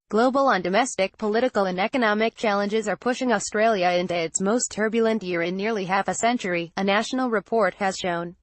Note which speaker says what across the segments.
Speaker 1: Global and domestic political and economic challenges are pushing Australia into its most turbulent year in nearly half a century, a national report has shown.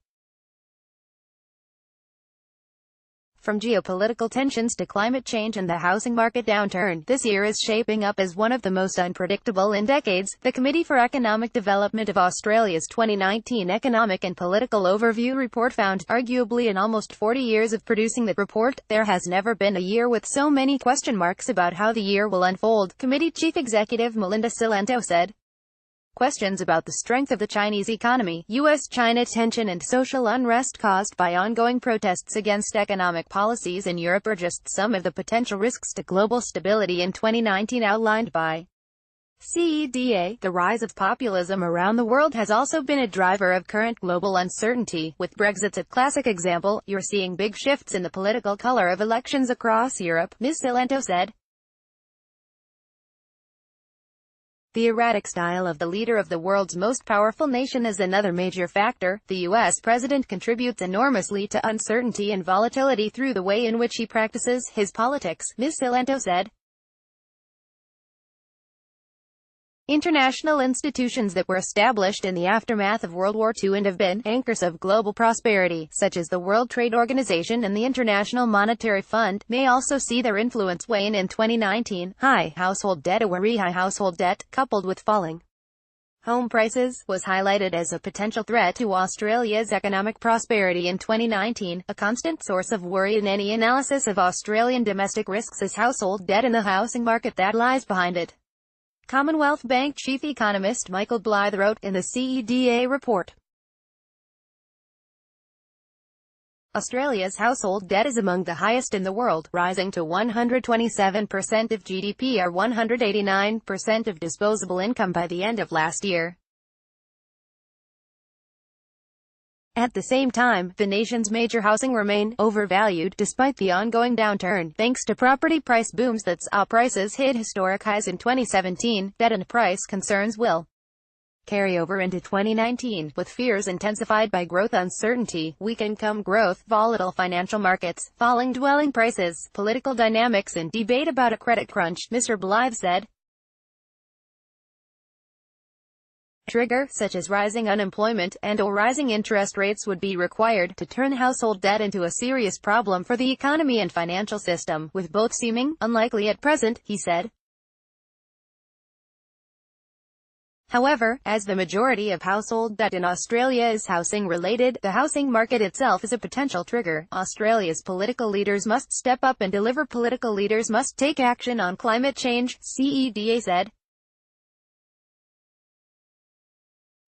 Speaker 1: From geopolitical tensions to climate change and the housing market downturn, this year is shaping up as one of the most unpredictable in decades. The Committee for Economic Development of Australia's 2019 Economic and Political Overview report found, arguably in almost 40 years of producing the report, there has never been a year with so many question marks about how the year will unfold, Committee Chief Executive Melinda Cilento said. Questions about the strength of the Chinese economy, U.S.-China tension and social unrest caused by ongoing protests against economic policies in Europe are just some of the potential risks to global stability in 2019 outlined by CEDA. The rise of populism around the world has also been a driver of current global uncertainty. With Brexit a classic example, you're seeing big shifts in the political color of elections across Europe, Ms. Cilento said. The erratic style of the leader of the world's most powerful nation is another major factor. The U.S. president contributes enormously to uncertainty and volatility through the way in which he practices his politics, Ms. Cilento said. International institutions that were established in the aftermath of World War II and have been anchors of global prosperity, such as the World Trade Organization and the International Monetary Fund, may also see their influence wane in 2019. High household debt. A very high household debt, coupled with falling home prices, was highlighted as a potential threat to Australia's economic prosperity in 2019. A constant source of worry in any analysis of Australian domestic risks is household debt and the housing market that lies behind it. Commonwealth Bank chief economist Michael Blythe wrote in the CEDA report. Australia's household debt is among the highest in the world, rising to 127% of GDP or 189% of disposable income by the end of last year. At the same time, the nation's major housing remain overvalued, despite the ongoing downturn, thanks to property price booms that saw prices hit historic highs in 2017. Debt and price concerns will carry over into 2019, with fears intensified by growth uncertainty, weak income growth, volatile financial markets, falling dwelling prices, political dynamics and debate about a credit crunch, Mr. Blythe said. Trigger, such as rising unemployment, and/or rising interest rates would be required to turn household debt into a serious problem for the economy and financial system, with both seeming unlikely at present, he said. However, as the majority of household debt in Australia is housing-related, the housing market itself is a potential trigger. Australia's political leaders must step up and deliver. Political leaders must take action on climate change, CEDA said.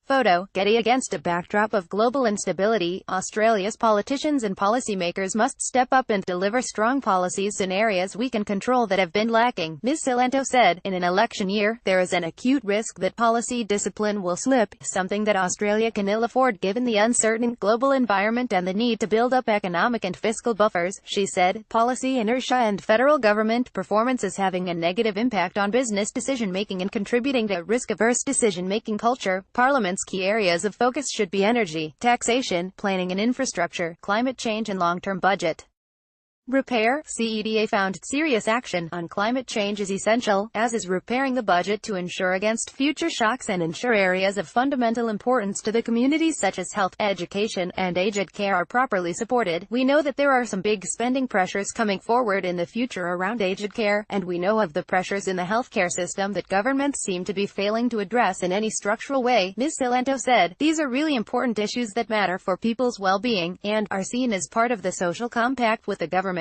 Speaker 1: Photo, Getty. Against a backdrop of global instability, Australia's politicians and policymakers must step up and deliver strong policies in areas we can control that have been lacking, Ms. Cilento said. In an election year, there is an acute risk that policy discipline will slip, something that Australia can ill afford given the uncertain global environment and the need to build up economic and fiscal buffers, she said. Policy inertia and federal government performance is having a negative impact on business decision-making and contributing to a risk-averse decision-making culture. Parliament's key areas of focus should be energy, taxation, planning and infrastructure, climate change and long-term budget repair. CEDA found serious action on climate change is essential, as is repairing the budget to ensure against future shocks and ensure areas of fundamental importance to the communities such as health, education, and aged care are properly supported. We know that there are some big spending pressures coming forward in the future around aged care, and we know of the pressures in the healthcare system that governments seem to be failing to address in any structural way, Ms. Cilento said. These are really important issues that matter for people's well-being, and are seen as part of the social compact with the government.